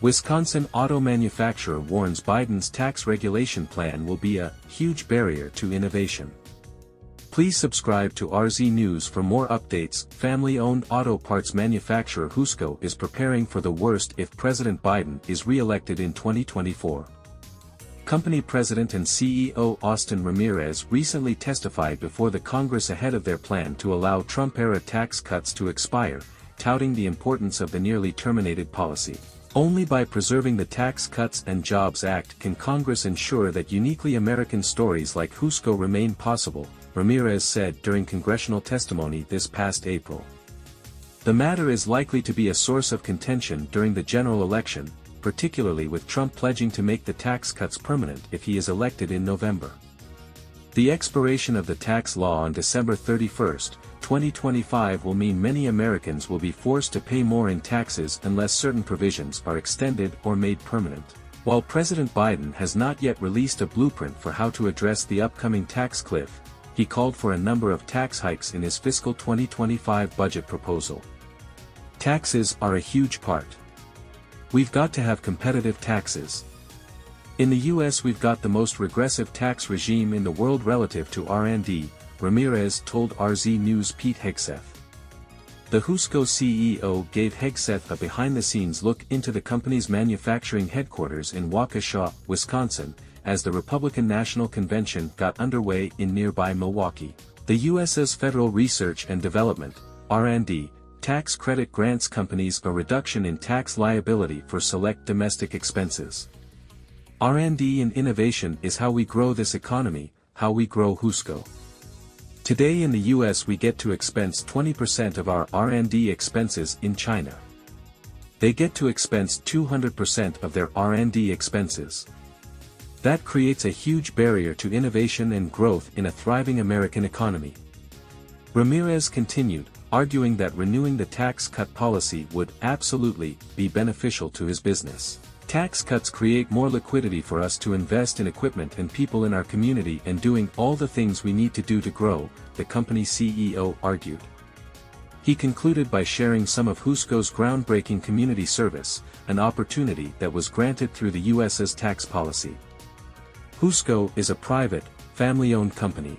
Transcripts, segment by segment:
Wisconsin auto manufacturer warns Biden's tax regulation plan will be a huge barrier to innovation. Please subscribe to RZ News for more updates. Family-owned auto parts manufacturer Husco is preparing for the worst if President Biden is re-elected in 2024. Company president and CEO Austin Ramirez recently testified before the Congress ahead of their plan to allow Trump-era tax cuts to expire, touting the importance of the nearly terminated policy. Only by preserving the Tax Cuts and Jobs Act can Congress ensure that uniquely American stories like Husco remain possible, Ramirez said during congressional testimony this past April. The matter is likely to be a source of contention during the general election, particularly with Trump pledging to make the tax cuts permanent if he is elected in November. The expiration of the tax law on December 31, 2025 will mean many Americans will be forced to pay more in taxes unless certain provisions are extended or made permanent. While President Biden has not yet released a blueprint for how to address the upcoming tax cliff, he called for a number of tax hikes in his fiscal 2025 budget proposal. Taxes are a huge part. We've got to have competitive taxes. In the US we've got the most regressive tax regime in the world relative to R&D, Ramirez told RZ News' Pete Hegseth. The Husco CEO gave Hegseth a behind-the-scenes look into the company's manufacturing headquarters in Waukesha, Wisconsin, as the Republican National Convention got underway in nearby Milwaukee. The U.S.'s Federal Research and Development, R&D, tax credit grants companies a reduction in tax liability for select domestic expenses. R&D and innovation is how we grow this economy, how we grow Husco. Today in the U.S. we get to expense 20% of our R&D expenses in China. They get to expense 200% of their R&D expenses. That creates a huge barrier to innovation and growth in a thriving American economy. Ramirez continued, arguing that renewing the tax cut policy would absolutely be beneficial to his business. Tax cuts create more liquidity for us to invest in equipment and people in our community and doing all the things we need to do to grow, the company CEO argued. He concluded by sharing some of Husco's groundbreaking community service, an opportunity that was granted through the U.S.'s tax policy. Husco is a private, family-owned company.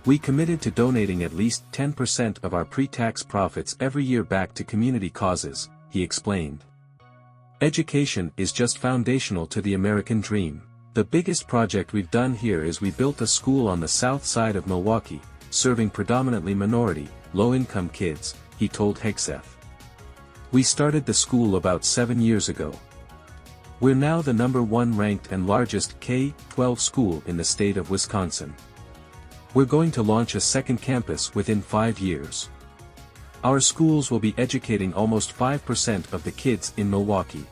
We committed to donating at least 10% of our pre-tax profits every year back to community causes, he explained. Education is just foundational to the American dream. The biggest project we've done here is we built a school on the south side of Milwaukee, serving predominantly minority, low-income kids, he told Hegseth. We started the school about 7 years ago. We're now the #1 ranked and largest K-12 school in the state of Wisconsin. We're going to launch a second campus within 5 years. Our schools will be educating almost 5% of the kids in Milwaukee.